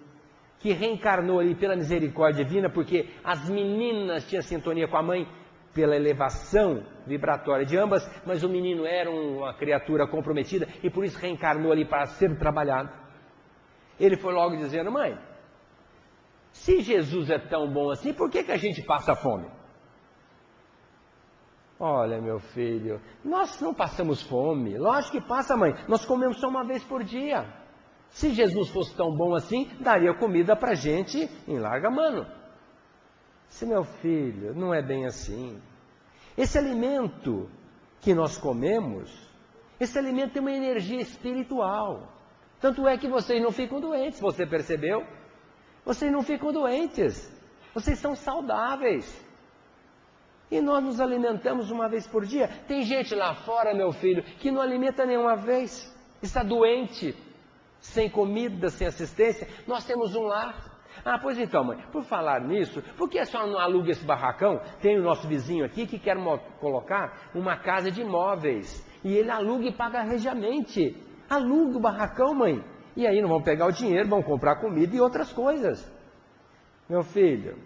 que reencarnou ali pela misericórdia divina, porque as meninas tinham sintonia com a mãe pela elevação vibratória de ambas, mas o menino era uma criatura comprometida e por isso reencarnou ali para ser trabalhado. Ele foi logo dizendo: mãe, se Jesus é tão bom assim, por que a gente passa fome? Olha, meu filho, nós não passamos fome. Lógico que passa, mãe. Nós comemos só uma vez por dia. Se Jesus fosse tão bom assim, daria comida para a gente em larga mano. Se meu filho, não é bem assim. Esse alimento que nós comemos, esse alimento tem uma energia espiritual. Tanto é que vocês não ficam doentes, você percebeu? Vocês não ficam doentes. Vocês são saudáveis. E nós nos alimentamos uma vez por dia. Tem gente lá fora, meu filho, que não alimenta nenhuma vez. Está doente, sem comida, sem assistência. Nós temos um lar. Ah, pois então, mãe, por falar nisso, por que a senhora não aluga esse barracão? Tem o nosso vizinho aqui que quer colocar uma casa de imóveis. E ele aluga e paga regiamente. Aluga o barracão, mãe. E aí não vão pegar o dinheiro, vão comprar comida e outras coisas. Meu filho,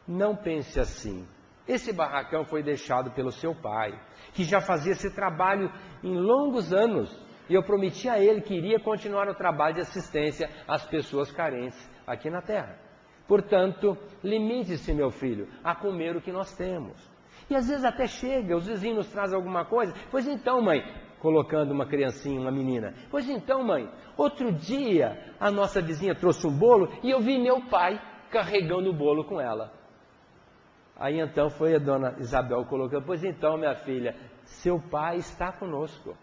não pense assim. Esse barracão foi deixado pelo seu pai, que já fazia esse trabalho em longos anos. E eu prometi a ele que iria continuar o trabalho de assistência às pessoas carentes aqui na terra. Portanto, limite-se, meu filho, a comer o que nós temos. E às vezes até chega, os vizinhos nos trazem alguma coisa. Pois então, mãe, colocando uma criancinha, uma menina. Pois então, mãe, outro dia a nossa vizinha trouxe um bolo e eu vi meu pai carregando o bolo com ela. Aí então foi a dona Isabel colocando: pois então, minha filha, seu pai está conosco.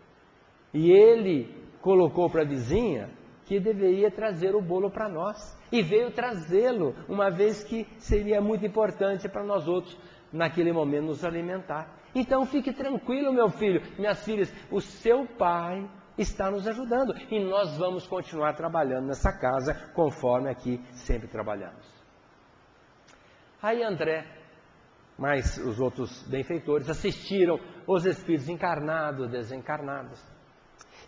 E ele colocou para a vizinha que deveria trazer o bolo para nós. E veio trazê-lo, uma vez que seria muito importante para nós outros, naquele momento, nos alimentar. Então fique tranquilo, meu filho, minhas filhas, o seu pai está nos ajudando. E nós vamos continuar trabalhando nessa casa, conforme aqui sempre trabalhamos. Aí André, mas os outros benfeitores assistiram os espíritos encarnados, desencarnados.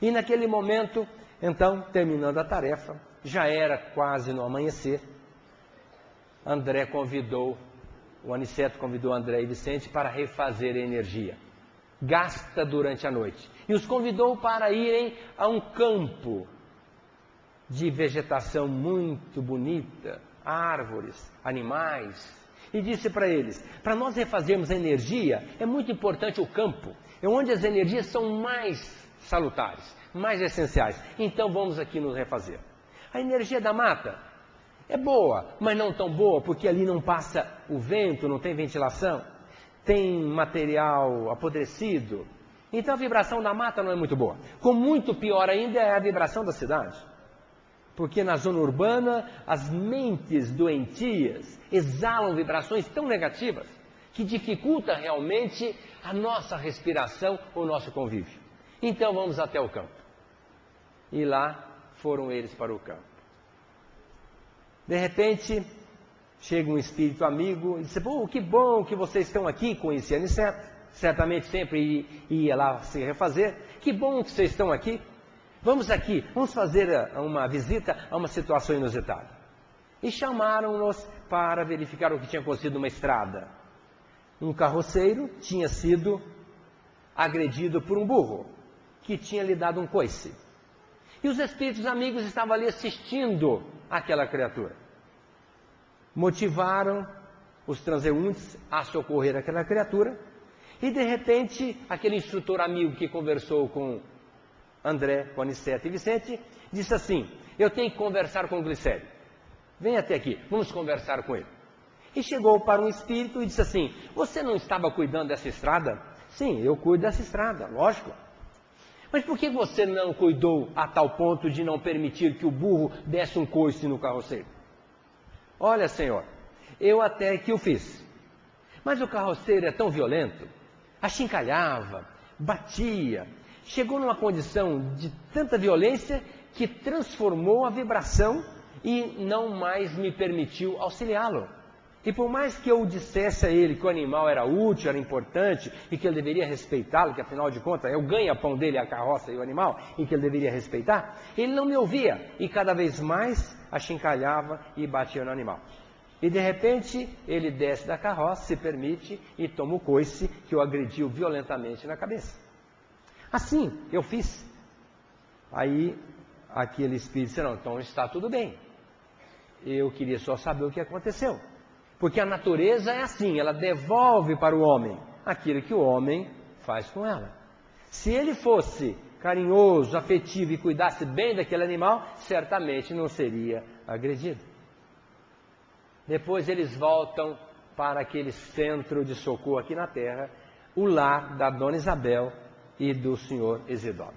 E naquele momento, então, terminando a tarefa, já era quase no amanhecer, André convidou, o Aniceto convidou André e Vicente para refazer a energia gasta durante a noite. E os convidou para irem a um campo de vegetação muito bonita, árvores, animais. E disse para eles: para nós refazermos a energia, é muito importante o campo, é onde as energias são mais salutares, mais essenciais. Então vamos aqui nos refazer. A energia da mata é boa, mas não tão boa, porque ali não passa o vento, não tem ventilação, tem material apodrecido. Então a vibração da mata não é muito boa. Com muito pior ainda é a vibração da cidade. Porque na zona urbana, as mentes doentias exalam vibrações tão negativas que dificulta realmente a nossa respiração, o nosso convívio. Então vamos até o campo. E lá foram eles para o campo. De repente, chega um espírito amigo e diz: pô, que bom que vocês estão aqui. Conhecia Aniceto, certamente sempre ia lá se refazer. Que bom que vocês estão aqui. Vamos aqui, vamos fazer uma visita a uma situação inusitada. e chamaram-nos para verificar o que tinha acontecido numa estrada. Um carroceiro tinha sido agredido por um burro, que tinha lhe dado um coice. E os espíritos amigos estavam ali assistindo aquela criatura. Motivaram os transeuntes a socorrer aquela criatura, e de repente, aquele instrutor amigo que conversou com André, com Aniceto e Vicente, disse assim: eu tenho que conversar com o Glicério. Vem até aqui, vamos conversar com ele. E chegou para um espírito e disse assim: você não estava cuidando dessa estrada? Sim, eu cuido dessa estrada, lógico. Mas por que você não cuidou a tal ponto de não permitir que o burro desse um coice no carroceiro? Olha, senhor, eu até que o fiz. Mas o carroceiro é tão violento, achincalhava, batia, chegou numa condição de tanta violência que transformou a vibração e não mais me permitiu auxiliá-lo. E por mais que eu dissesse a ele que o animal era útil, era importante e que ele deveria respeitá-lo, que afinal de contas é o ganha-pão dele, a carroça e o animal, e que ele deveria respeitar, ele não me ouvia e cada vez mais achincalhava e batia no animal. E de repente ele desce da carroça, se permite e toma o coice que o agrediu violentamente na cabeça. Assim eu fiz. Aí aquele espírito disse: não, então está tudo bem. Eu queria só saber o que aconteceu. Porque a natureza é assim, ela devolve para o homem aquilo que o homem faz com ela. Se ele fosse carinhoso, afetivo e cuidasse bem daquele animal, certamente não seria agredido. Depois eles voltam para aquele centro de socorro aqui na Terra, o lar da Dona Isabel e do senhor Isidoro.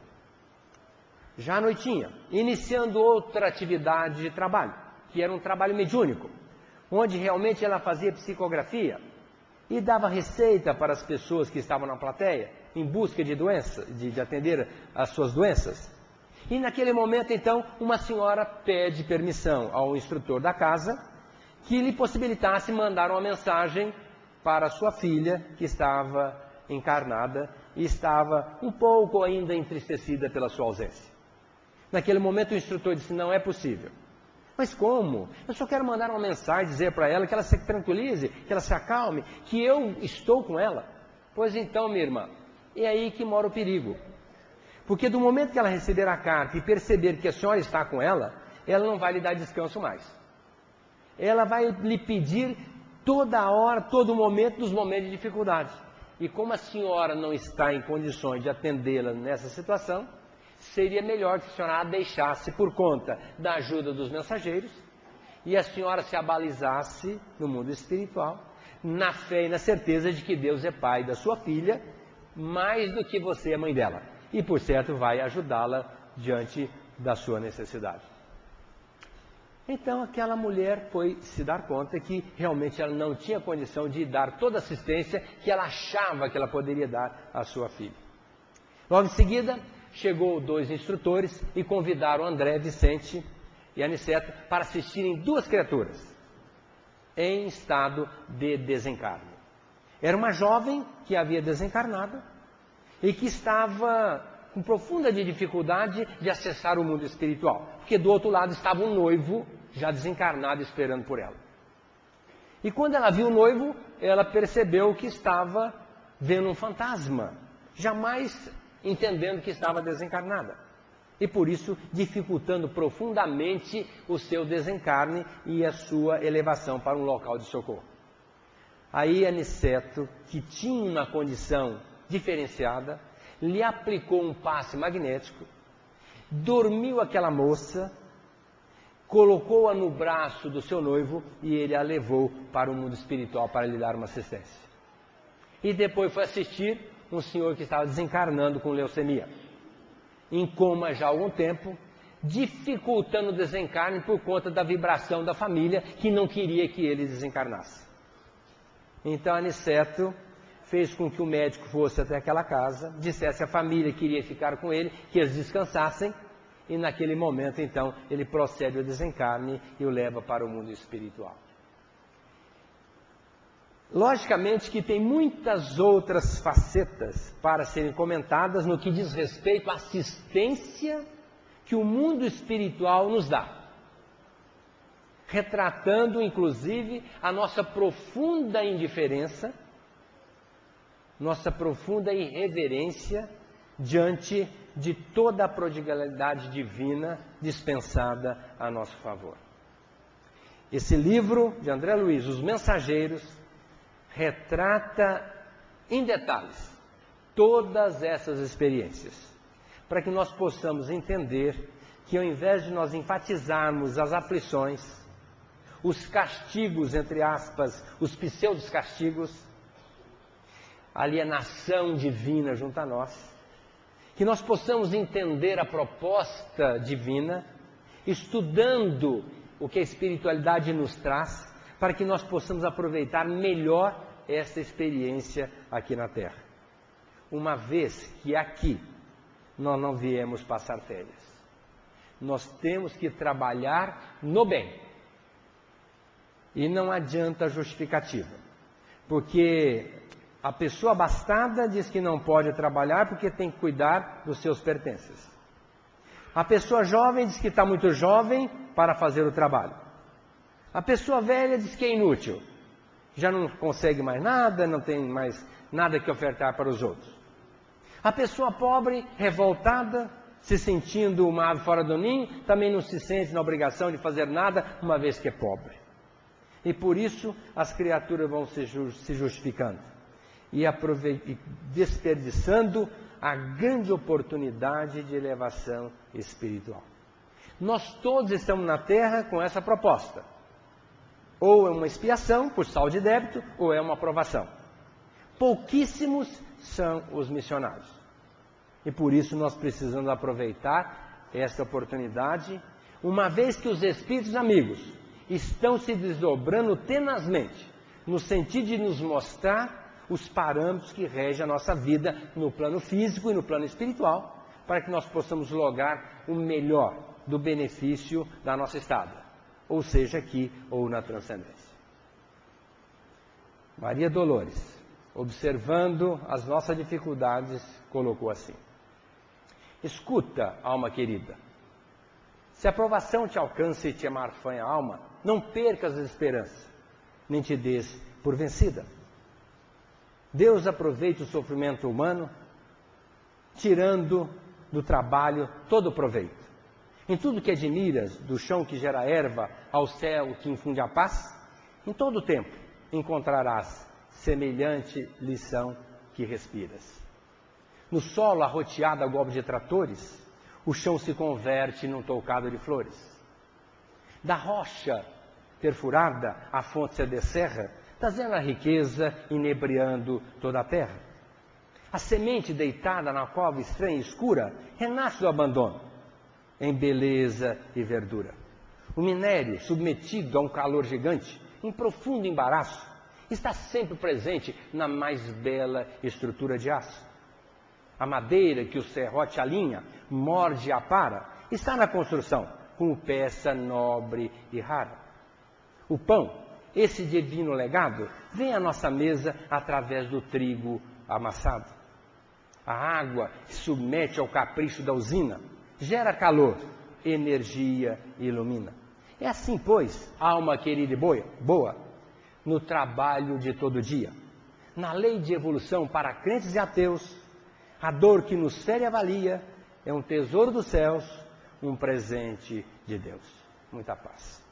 Já à noitinha, iniciando outra atividade de trabalho, que era um trabalho mediúnico, onde realmente ela fazia psicografia e dava receita para as pessoas que estavam na plateia, em busca de doença, de atender as suas doenças. E naquele momento, então, uma senhora pede permissão ao instrutor da casa que lhe possibilitasse mandar uma mensagem para sua filha, que estava encarnada e estava um pouco ainda entristecida pela sua ausência. Naquele momento o instrutor disse: não é possível. Mas como? Eu só quero mandar uma mensagem, dizer para ela que ela se tranquilize, que ela se acalme, que eu estou com ela. Pois então, minha irmã, é aí que mora o perigo. Porque do momento que ela receber a carta e perceber que a senhora está com ela, ela não vai lhe dar descanso mais. Ela vai lhe pedir toda hora, todo momento, dos momentos de dificuldade. E como a senhora não está em condições de atendê-la nessa situação, seria melhor que a senhora a deixasse por conta da ajuda dos mensageiros e a senhora se abalizasse no mundo espiritual, na fé e na certeza de que Deus é pai da sua filha, mais do que você é mãe dela. E, por certo, vai ajudá-la diante da sua necessidade. Então, aquela mulher foi se dar conta que realmente ela não tinha condição de dar toda a assistência que ela achava que ela poderia dar à sua filha. Logo em seguida, chegou 2 instrutores e convidaram André, Vicente e Aniceto para assistirem 2 criaturas em estado de desencarne. Era uma jovem que havia desencarnado e que estava com profunda dificuldade de acessar o mundo espiritual, porque do outro lado estava um noivo já desencarnado esperando por ela. E quando ela viu o noivo, ela percebeu que estava vendo um fantasma, jamais entendendo que estava desencarnada. E por isso dificultando profundamente o seu desencarne e a sua elevação para um local de socorro. Aí Aniceto, que tinha uma condição diferenciada, lhe aplicou um passe magnético, dormiu aquela moça, colocou-a no braço do seu noivo e ele a levou para o mundo espiritual para lhe dar uma assistência. E depois foi assistir um senhor que estava desencarnando com leucemia, em coma já há algum tempo, dificultando o desencarne por conta da vibração da família que não queria que ele desencarnasse. Então Aniceto fez com que o médico fosse até aquela casa, dissesse à família que iria ficar com ele, que eles descansassem, e naquele momento então ele procede ao desencarne e o leva para o mundo espiritual. Logicamente que tem muitas outras facetas para serem comentadas no que diz respeito à assistência que o mundo espiritual nos dá. retratando inclusive a nossa profunda indiferença, nossa profunda irreverência diante de toda a prodigalidade divina dispensada a nosso favor. Esse livro de André Luiz, Os Mensageiros, retrata em detalhes todas essas experiências, para que nós possamos entender que ao invés de nós enfatizarmos as aflições, os castigos, entre aspas, os pseudos castigos, a alienação divina junto a nós, que nós possamos entender a proposta divina, estudando o que a espiritualidade nos traz, para que nós possamos aproveitar melhor essa experiência aqui na Terra. Uma vez que aqui nós não viemos passar férias, nós temos que trabalhar no bem. E não adianta justificativa, porque a pessoa abastada diz que não pode trabalhar porque tem que cuidar dos seus pertences. A pessoa jovem diz que está muito jovem para fazer o trabalho. A pessoa velha diz que é inútil, já não consegue mais nada, não tem mais nada que ofertar para os outros. A pessoa pobre, revoltada, se sentindo uma ave fora do ninho, também não se sente na obrigação de fazer nada, uma vez que é pobre. E por isso as criaturas vão se justificando e desperdiçando a grande oportunidade de elevação espiritual. Nós todos estamos na Terra com essa proposta. Ou é uma expiação por saldo de débito, ou é uma aprovação. Pouquíssimos são os missionários. E por isso nós precisamos aproveitar esta oportunidade, uma vez que os espíritos amigos estão se desdobrando tenazmente, no sentido de nos mostrar os parâmetros que regem a nossa vida no plano físico e no plano espiritual, para que nós possamos lograr o melhor do benefício da nossa estada, ou seja, aqui ou na transcendência. Maria Dolores, observando as nossas dificuldades, colocou assim: escuta, alma querida, se a aprovação te alcança e te amarfanha a alma, não percas a esperança, nem te des por vencida. Deus aproveita o sofrimento humano, tirando do trabalho todo o proveito. Em tudo que admiras, do chão que gera erva ao céu que infunde a paz, em todo o tempo encontrarás semelhante lição que respiras. No solo arroteado a golpe de tratores, o chão se converte num toucado de flores. Da rocha perfurada, a fonte se descerra, trazendo a riqueza, inebriando toda a terra. A semente deitada na cova estranha e escura, renasce do abandono, em beleza e verdura. O minério, submetido a um calor gigante, em profundo embaraço, está sempre presente na mais bela estrutura de aço. A madeira que o serrote alinha, morde e apara, está na construção, como peça nobre e rara. O pão, esse divino legado, vem à nossa mesa através do trigo amassado. A água que submete ao capricho da usina, gera calor, energia e ilumina. É assim, pois, alma querida e boa, no trabalho de todo dia, na lei de evolução para crentes e ateus, a dor que nos fere e avalia é um tesouro dos céus, um presente de Deus. Muita paz.